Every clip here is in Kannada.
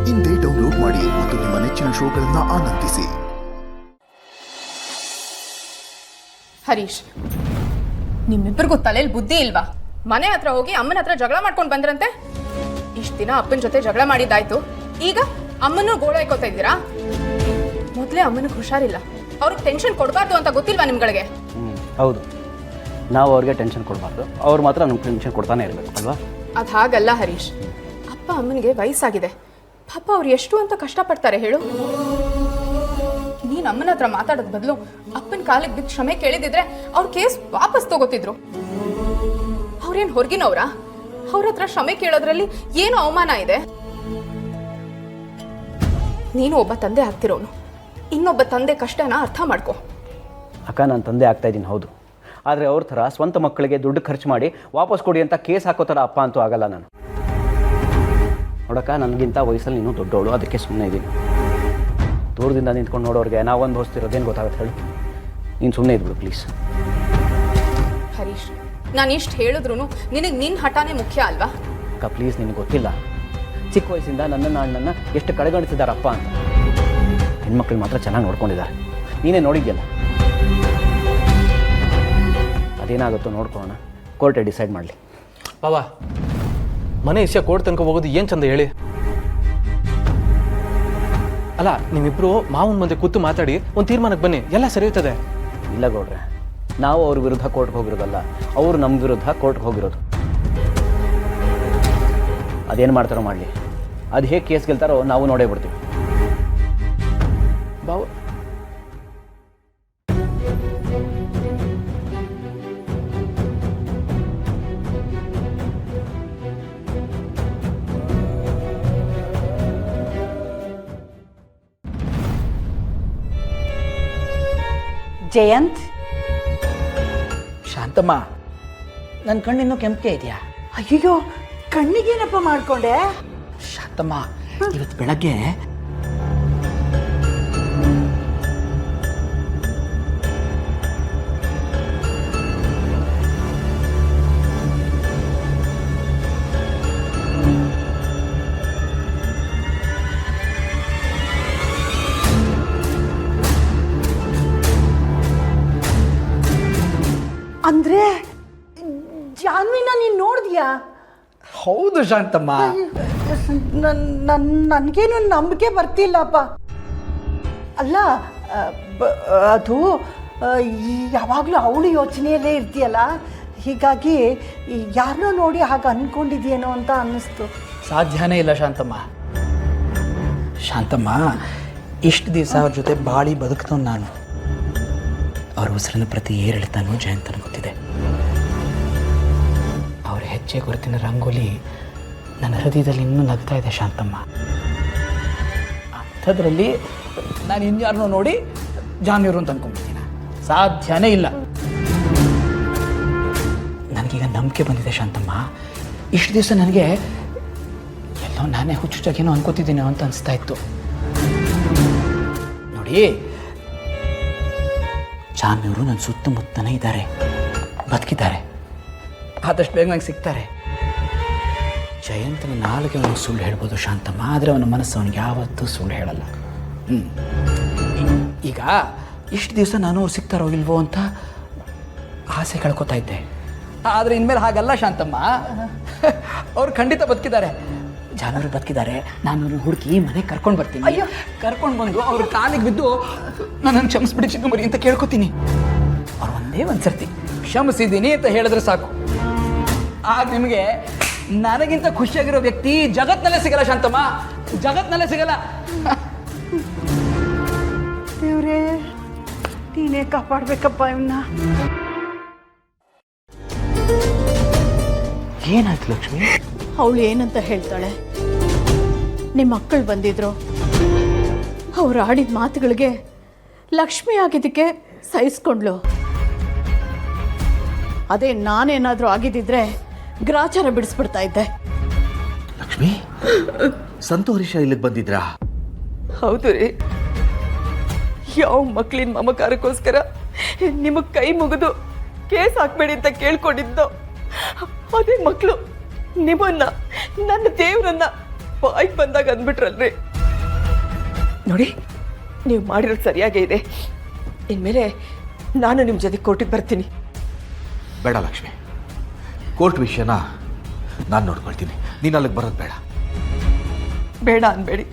ಇಂದೇ ಡೌನ್ಲೋಡ್ ಮಾಡಿ ಮತ್ತು ನಿಮ್ಮ ನೆಚ್ಚಿನ ಶೋಗಳನ್ನು ಆನಂದಿಸಿ. ಹರೀಶ್, ನಿಮ್ಮಿಬ್ಬರಿಗೂ ತಲೆಯಲ್ಲಿ ಬುದ್ಧಿ ಇಲ್ವಾ? ಮನೆ ಹತ್ರ ಹೋಗಿ ಅಮ್ಮನ ಹತ್ರ ಜಗಳ ಮಾಡ್ಕೊಂಡು ಬಂದ್ರಂತೆ. ಇಷ್ಟ ದಿನ ಅಪ್ಪನ ಜೊತೆ ಜಗಳ ಮಾಡಿದ್ದಾಯ್ತು, ಈಗ ಅಮ್ಮನೂ ಗೋಳಾಯ್ಕೋತಾ ಇದ್ದೀರಾ? ಮೊದಲೇ ಅಮ್ಮನಿಗೆ ಹುಷಾರಿಲ್ಲ, ಅವ್ರಿಗೆ ಟೆನ್ಷನ್ ಕೊಡಬಾರ್ದು ಅಂತ ಗೊತ್ತಿಲ್ವಾ ನಿಮ್ಗಳಿಗೆ? ಹೌದು, ನಾವು ಅವ್ರಿಗೆ ಟೆನ್ಷನ್ ಕೊಡಬಾರ್ದು, ಅವ್ರು ಮಾತ್ರ ನಮ್ಗೆ ಟೆನ್ಷನ್ ಕೊಡ್ತಾನೆ ಇರಬೇಕು ಅಲ್ವಾ? ಅದು ಹಾಗಲ್ಲ ಹರೀಶ್. ಅಪ್ಪ ಅಮ್ಮನಿಗೆ ವಯಸ್ಸಾಗಿದೆ, ಪಾಪ ಅವ್ರು ಎಷ್ಟು ಅಂತ ಕಷ್ಟಪಡ್ತಾರೆ ಹೇಳು. ನೀನು ಅಮ್ಮನ ಹತ್ರ ಮಾತಾಡೋದ್ ಬದಲು ಅಪ್ಪನ ಕಾಲಿಗೆ ಬಿದ್ದು ಕ್ಷಮೆ ಕೇಳಿದಿದ್ರೆ ಅವ್ರ ಕೇಸ್ ವಾಪಸ್ ತಗೋತಿದ್ರು. ಅವ್ರೇನು ಹೊರಗಿನವ್ರಾ? ಅವ್ರ ಹತ್ರ ಕ್ಷಮೆ ಕೇಳೋದ್ರಲ್ಲಿ ಏನು ಅವಮಾನ ಇದೆ? ನೀನು ಒಬ್ಬ ತಂದೆ ಆಗ್ತಿರೋನು, ಇನ್ನೊಬ್ಬ ತಂದೆ ಕಷ್ಟನ ಅರ್ಥ ಮಾಡ್ಕೊ. ಅಕ್ಕ, ನಾನು ತಂದೆ ಆಗ್ತಾ ಇದ್ದೀನಿ ಹೌದು, ಆದರೆ ಅವ್ರ ಥರ ಸ್ವಂತ ಮಕ್ಕಳಿಗೆ ದುಡ್ಡು ಖರ್ಚು ಮಾಡಿ ವಾಪಸ್ ಕೊಡಿ ಅಂತ ಕೇಸ್ ಹಾಕೋ ಥರ ಅಪ್ಪ ಅಂತೂ ಆಗಲ್ಲ ನಾನು. ನೋಡಕ್ಕ, ನನಗಿಂತ ವಯಸ್ಸಲ್ಲಿ ನೀನು ದೊಡ್ಡವಳು, ಅದಕ್ಕೆ ಸುಮ್ಮನೆ ಇದ್ದೀನಿ. ದೂರದಿಂದ ನಿಂತ್ಕೊಂಡು ನೋಡೋರಿಗೆ ನಾವೊಂದು ಹೊಸ್ತಿರೋದೇನು ಗೊತ್ತಾಗುತ್ತೆ ಹೇಳು? ನೀನು ಸುಮ್ಮನೆ ಇದ್ಬಿಡು ಪ್ಲೀಸ್. ಹರೀಶ್, ನಾನು ಇಷ್ಟು ಹೇಳಿದ್ರು ನಿನಗೆ ನಿನ್ನ ಹಠಾನೇ ಮುಖ್ಯ ಅಲ್ವಾ? ಅಕ್ಕ ಪ್ಲೀಸ್, ನಿನಗೆ ಗೊತ್ತಿಲ್ಲ ಚಿಕ್ಕ ವಯಸ್ಸಿಂದ ನನ್ನನ್ನು ಎಷ್ಟು ಕಡೆಗಣಿಸಿದಾರಪ್ಪ ಅಂತ. ಹೆಣ್ಮಕ್ಳು ಮಾತ್ರ ಚೆನ್ನಾಗಿ ನೋಡ್ಕೊಂಡಿದ್ದಾರೆ, ನೀನೇ ನೋಡಿದ್ಯಲ್ಲ. ಅದೇನಾಗುತ್ತೋ ನೋಡ್ಕೊಳ್ಳೋಣ, ಕೋರ್ಟೇ ಡಿಸೈಡ್ ಮಾಡಲಿ. ಬಾಬಾ, ಮನೆ ವಿಷಯ ಕೋರ್ಟ್ ತನಕ ಹೋಗೋದು ಏನು ಚಂದ ಹೇಳಿ? ಅಲ್ಲ, ನೀವಿಬ್ರು ಮಾವನ ಮುಂದೆ ಕೂತು ಮಾತಾಡಿ ಒಂದು ತೀರ್ಮಾನಕ್ಕೆ ಬನ್ನಿ, ಎಲ್ಲ ಸರಿ ಇರ್ತದೆ. ಇಲ್ಲ ಗೌಡ್ರೆ, ನಾವು ಅವ್ರ ವಿರುದ್ಧ ಕೋರ್ಟ್ಗೆ ಹೋಗಿರೋದಲ್ಲ, ಅವರು ನಮ್ಮ ವಿರುದ್ಧ ಕೋರ್ಟ್ಗೆ ಹೋಗಿರೋದು. ಅದೇನು ಮಾಡ್ತಾರೋ ಮಾಡಲಿ, ಅದು ಹೇಗೆ ಕೇಸ್ ಗೆಲ್ತಾರೋ ನಾವು ನೋಡೇ ಬಿಡ್ತೀವಿ. ಬಾವ, ಜಯಂತ್, ಶಾಂತಮ್ಮ, ನನ್ನ ಕಣ್ಣಿನ್ನೂ ಕೆಂಪಗೆ ಇದೆಯಾ? ಅಯ್ಯೋ, ಕಣ್ಣಿಗೇನಪ್ಪ ಮಾಡ್ಕೊಂಡೆ? ಶಾಂತಮ್ಮ, ಇವತ್ತು ಬೆಳಗ್ಗೆ ಅಂದ್ರೆ ಜಾನ್ವಿನ ನೀನ್ ನೋಡಿದ್ಯಾ? ಹೌದು ಶಾಂತಮ್ಮ. ನನಗೇನು ನಂಬಿಕೆ ಬರ್ತಿಲ್ಲಪ್ಪ. ಅಲ್ಲ, ಅದು ಯಾವಾಗಲೂ ಅವಳು ಯೋಚನೆಯಲ್ಲೇ ಇರ್ತೀಯಲ್ಲ, ಹೀಗಾಗಿ ಯಾರನ್ನೋ ನೋಡಿ ಹಾಗೆ ಅಂದ್ಕೊಂಡಿದ್ಯೇನೋ ಅಂತ ಅನ್ನಿಸ್ತು. ಸಾಧ್ಯನೇ ಇಲ್ಲ ಶಾಂತಮ್ಮ. ಶಾಂತಮ್ಮ, ಇಷ್ಟು ದಿವಸ ಅವ್ರ ಜೊತೆ ಬಾಳಿ ಬದುಕ್ತವ್ ನಾನು. ಅವ್ರ ಉಸಿರಿನ ಪ್ರತಿ ಏರಿಳಿತಾನು ಜಯಂತನ ಗೊತ್ತಿದೆ. ಅವ್ರ ಹೆಜ್ಜೆ ಗುರುತಿನ ರಂಗೋಲಿ ನನ್ನ ಹೃದಯದಲ್ಲಿ ಇನ್ನೂ ನಗ್ತಾ ಇದೆ ಶಾಂತಮ್ಮ. ಅಂಥದ್ರಲ್ಲಿ ನಾನು ಇನ್ಯಾರನ್ನೋ ನೋಡಿ ಜಾನ್ಯರು ಅಂತ ಅಂದ್ಕೊಂಡ್ಬಿಡ್ತೀನಿ. ಸಾಧ್ಯನೇ ಇಲ್ಲ. ನನಗೀಗ ನಂಬಿಕೆ ಬಂದಿದೆ ಶಾಂತಮ್ಮ. ಇಷ್ಟು ದಿವಸ ನನಗೆ ಎಲ್ಲೋ ನಾನೇ ಹುಚ್ಚುಚ್ಚಾಗೇನೋ ಅನ್ಕೋತಿದ್ದೀನೋ ಅಂತ ಅನಿಸ್ತಾ ಇತ್ತು. ನೋಡಿ, ಜಾನ್ಯವರು ನನ್ನ ಸುತ್ತಮುತ್ತನೇ ಇದ್ದಾರೆ, ಬದುಕಿದ್ದಾರೆ, ಆದಷ್ಟು ಬೇಗ ನಂಗೆ ಸಿಗ್ತಾರೆ. ಜಯಂತನ ನಾಲ್ಗೆ ಅವನಿಗೆ ಸುಳ್ಳು ಹೇಳ್ಬೋದು ಶಾಂತಮ್ಮ, ಆದರೆ ಅವನ ಮನಸ್ಸು ಅವನಿಗೆ ಯಾವತ್ತೂ ಸುಳ್ಳು ಹೇಳಲ್ಲ. ಈಗ ಇಷ್ಟು ದಿವಸ ನಾನು ಅವ್ರು ಸಿಗ್ತಾರೋ ಇಲ್ವೋ ಅಂತ ಆಸೆ ಕಳ್ಕೊತಾ ಇದ್ದೆ. ಆದರೆ ಇನ್ಮೇಲೆ ಹಾಗಲ್ಲ ಶಾಂತಮ್ಮ, ಅವ್ರು ಖಂಡಿತ ಬದುಕಿದ್ದಾರೆ. ಜಾನವರು ಬದುಕಿದ್ದಾರೆ. ನಾನು ಅವ್ರನ್ನ ಹುಡುಕಿ ಮನೆಗೆ ಕರ್ಕೊಂಡು ಬರ್ತೀನಿ. ಕರ್ಕೊಂಡು ಬಂದು ಅವ್ರ ಕಾಲಿಗೆ ಬಿದ್ದು ನನ್ನನ್ನು ಕ್ಷಮಿಸ್ಬಿಡಿ ಚಿಕ್ಕಮರಿ ಅಂತ ಕೇಳ್ಕೊತೀನಿ. ಅವ್ರು ಒಂದೇ ಒಂದು ಸರ್ತಿ ಕ್ಷಮಿಸಿದ್ದೀನಿ ಅಂತ ಹೇಳಿದ್ರೆ ಸಾಕು, ಆಗ ನಿಮಗೆ ನನಗಿಂತ ಖುಷಿಯಾಗಿರೋ ವ್ಯಕ್ತಿ ಜಗತ್ನಲ್ಲೇ ಸಿಗಲ್ಲ ಶಾಂತಮ್ಮ, ಜಗತ್ನಲ್ಲೇ ಸಿಗಲ್ಲ. ದೇವ್ರೇ, ನೀನೇ ಕಾಪಾಡ್ಬೇಕಪ್ಪ ಇವನ್ನ. ಏನಾಯ್ತು ಲಕ್ಷ್ಮಿ? ಅವಳು ಏನಂತ ಹೇಳ್ತಾಳೆ? ನಿಮ್ಮ ಮಕ್ಕಳು ಬಂದಿದ್ರು, ಅವ್ರು ಆಡಿದ ಮಾತುಗಳಿಗೆ ಲಕ್ಷ್ಮಿ ಆಗಿದ್ದಕ್ಕೆ ಸಹಿಸ್ಕೊಂಡ್ಲು. ಅದೇ ನಾನೇನಾದರೂ ಆಗಿದ್ದಿದ್ರೆ ಗ್ರಾಚಾರ ಬಿಡಿಸ್ಬಿಡ್ತಾ ಇದ್ದೆ. ಲಕ್ಷ್ಮಿ, ಸಂತು ಹರೀಶ ಇಲ್ಲಿಗೆ ಬಂದಿದ್ರಾ? ಹೌದು ರೀ. ಯಾವ ಮಕ್ಕಳಿನ ಮಮಕಾರಕ್ಕೋಸ್ಕರ ನಿಮಗೆ ಕೈ ಮುಗಿದು ಕೇಸ್ ಹಾಕ್ಬೇಡಿ ಅಂತ ಕೇಳ್ಕೊಂಡಿದ್ದು, ಅದೇ ಮಕ್ಕಳು ನಿಮ್ಮನ್ನ, ನನ್ನ ದೇವರನ್ನ ಬಾಯ್ಗೆ ಬಂದಾಗ ಅಂದ್ಬಿಟ್ರಲ್ರಿ. ನೋಡಿ, ನೀವು ಮಾಡಿರೋದು ಸರಿಯಾಗೇ ಇದೆ. ಇನ್ಮೇಲೆ ನಾನು ನಿಮ್ಮ ಜೊತೆ ಕೋರ್ಟಿಗೆ ಬರ್ತೀನಿ. ಬೇಡ ಲಕ್ಷ್ಮಿ, ಕೋರ್ಟ್ ವಿಷಯನ ನಾನು ನೋಡ್ಕೊಳ್ತೀನಿ, ನೀನು ಅಲ್ಲಿಗೆ ಬರೋದು ಬೇಡ. ಬೇಡ ಅನ್ಬೇಡಿ,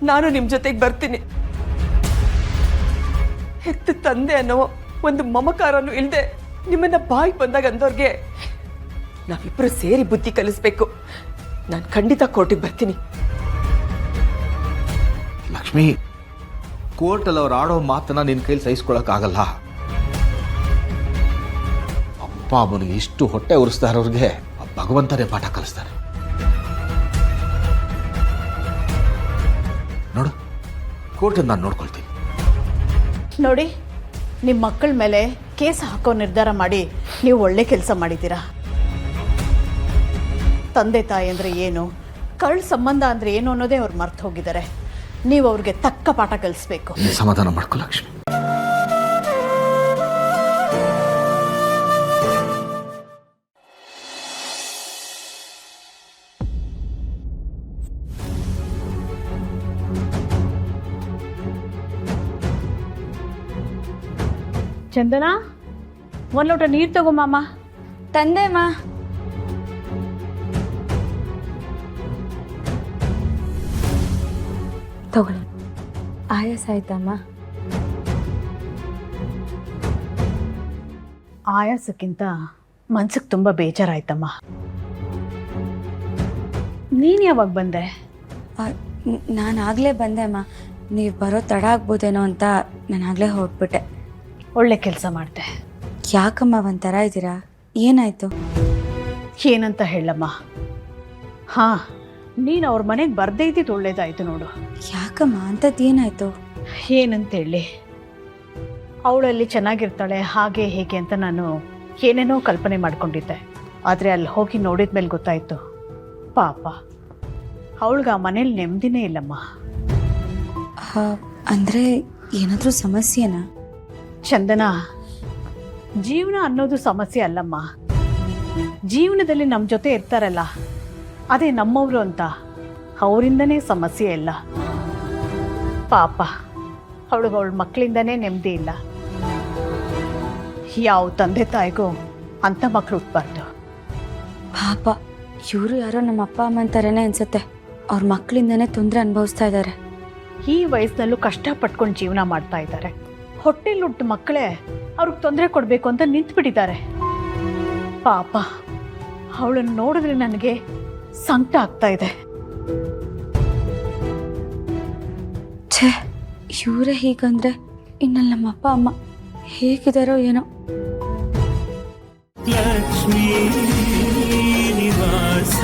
ನಾನು ನಿಮ್ಮ ಜೊತೆಗೆ ಬರ್ತೀನಿ. ಹೆತ್ತ ತಂದೆ ಅನ್ನೋ ಒಂದು ಮಮಕಾರನು ಇಲ್ಲದೆ ನಿಮ್ಮನ್ನ ಬಾಯಿಗೆ ಬಂದಾಗ ಅಂದವ್ರಿಗೆ ನಾವಿಬ್ಬರು ಸೇರಿ ಬುದ್ಧಿ ಕಲಿಸ್ಬೇಕು. ನಾನು ಖಂಡಿತ ಕೋರ್ಟಿಗೆ ಬರ್ತೀನಿ. ಲಕ್ಷ್ಮಿ, ಕೋರ್ಟಲ್ಲಿ ಅವ್ರು ಆಡೋ ಮಾತನ್ನ ನಿನ್ನ ಕೈಲಿ ಸಹಿಸ್ಕೊಳಕ್ಕಾಗಲ್ಲ. ಅಪ್ಪ ಅಮ್ಮನಿಗೆ ಇಷ್ಟು ಹೊಟ್ಟೆ ಉರಿಸ್ತಾ ಇರೋರಿಗೆ ಭಗವಂತನೇ ಪಾಠ ಕಲಿಸ್ತಾರೆ. ನೋಡು, ಕೋರ್ಟನ್ನು ನಾನು ನೋಡ್ಕೊಳ್ತೀನಿ. ನೋಡಿ, ನಿಮ್ಮ ಮಕ್ಕಳ ಮೇಲೆ ಕೇಸ್ ಹಾಕೋ ನಿರ್ಧಾರ ಮಾಡಿ ನೀವು ಒಳ್ಳೆ ಕೆಲಸ ಮಾಡಿದ್ದೀರಾ. ತಂದೆ ತಾಯಿ ಅಂದರೆ ಏನು, ಕಳ್ಳ ಸಂಬಂಧ ಅಂದರೆ ಏನು ಅನ್ನೋದೇ ಅವ್ರು ಮರ್ತು ಹೋಗಿದ್ದಾರೆ. ನೀವು ಅವ್ರಿಗೆ ತಕ್ಕ ಪಾಠ ಕಲಿಸ್ಬೇಕು. ಸಮಾಧಾನ ಮಾಡ್ಕೊ ಲಕ್ಷ್ಮಿ. ಚಂದನ, ಒಂದು ಲೋಟ ನೀರು ತಗೋ ಮಾಮ. ತಂದೆಮ್ಮ. ತಗೊಳ್ಳಿ. ಆಯಾಸ ಆಯ್ತಮ್ಮ? ಆಯಾಸಕ್ಕಿಂತ ಮನ್ಸಿಗೆ ತುಂಬ ಬೇಜಾರಾಯ್ತಮ್ಮ. ನೀನು ಯಾವಾಗ ಬಂದೆ? ನಾನು ಆಗಲೇ ಬಂದೆ ಅಮ್ಮ. ನೀವು ಬರೋ ತಡ ಆಗ್ಬೋದೇನೋ ಅಂತ ನಾನು ಆಗಲೇ ಹೊರಟ್ಬಿಟ್ಟೆ. ಒಳ್ಳೆ ಕೆಲಸ ಮಾಡಿದೆ. ಯಾಕಮ್ಮ ಒಂಥರ ಇದ್ದೀರಾ? ಏನಾಯಿತು? ಏನಂತ ಹೇಳಮ್ಮ. ಹಾಂ, ನೀನು ಅವ್ರ ಮನೆಗೆ ಬರ್ದೇ ಇದ್ದಿದ್ದು ಒಳ್ಳೇದಾಯ್ತು ನೋಡು. ಯಾಕಮ್ಮ, ಅಂಥದ್ದು ಏನಾಯಿತು? ಏನಂತ ಹೇಳಿ, ಅವಳಲ್ಲಿ ಚೆನ್ನಾಗಿರ್ತಾಳೆ ಹಾಗೆ ಹೇಗೆ ಅಂತ ನಾನು ಏನೇನೋ ಕಲ್ಪನೆ ಮಾಡ್ಕೊಂಡಿದ್ದೆ. ಆದರೆ ಅಲ್ಲಿ ಹೋಗಿ ನೋಡಿದ ಮೇಲೆ ಗೊತ್ತಾಯಿತು, ಪಾಪ ಅವಳಿಗೆ ಆ ಮನೇಲಿ ನೆಮ್ಮದಿನೇ ಇಲ್ಲಮ್ಮ. ಅಂದರೆ ಏನಾದರೂ ಸಮಸ್ಯೆನಾ? ಚಂದನ, ಜೀವನ ಅನ್ನೋದು ಸಮಸ್ಯೆ ಅಲ್ಲಮ್ಮ. ಜೀವನದಲ್ಲಿ ನಮ್ಮ ಜೊತೆ ಇರ್ತಾರಲ್ಲ, ಅದೇ ನಮ್ಮವರು ಅಂತ, ಅವರಿಂದನೇ ಸಮಸ್ಯೆ ಇಲ್ಲ. ಪಾಪ ಅವಳಿಗೆ ಅವಳ ಮಕ್ಕಳಿಂದನೇ ನೆಮ್ಮದಿ ಇಲ್ಲ. ಯಾವ ತಂದೆ ತಾಯಿಗೂ ಅಂಥ ಮಕ್ಕಳು ಹುಟ್ಟಬಾರ್ದು. ಪಾಪ ಇವರು ಯಾರೋ ನಮ್ಮ ಅಪ್ಪ ಅಮ್ಮನ ಥರನೇ ಅನ್ಸುತ್ತೆ. ಅವ್ರ ಮಕ್ಕಳಿಂದನೇ ತೊಂದರೆ ಅನುಭವಿಸ್ತಾ ಇದ್ದಾರೆ. ಈ ವಯಸ್ಸಿನಲ್ಲೂ ಕಷ್ಟಪಟ್ಕೊಂಡು ಜೀವನ ಮಾಡ್ತಾ ಇದ್ದಾರೆ. ಹೊಟ್ಟೆಲಿ ಹುಟ್ಟು ಮಕ್ಕಳೇ ಅವ್ರಿಗೆ ತೊಂದರೆ ಕೊಡಬೇಕು ಅಂತ ನಿಂತ್ಬಿಟ್ಟಿದ್ದಾರೆ. ಪಾಪ ಅವಳನ್ನು ನೋಡಿದ್ರೆ ನನಗೆ ಸಂಕಟ ಆಗ್ತಾ ಇದೆ. ಛೇ, ಇವರೇ ಹೀಗಂದ್ರೆ ಇನ್ನಲ್ಲಿ ನಮ್ಮ ಅಪ್ಪ ಅಮ್ಮ ಹೇಗಿದ್ದಾರೋ ಏನೋ. ಲಕ್ಷ್ಮೀ ನಿವಾಸ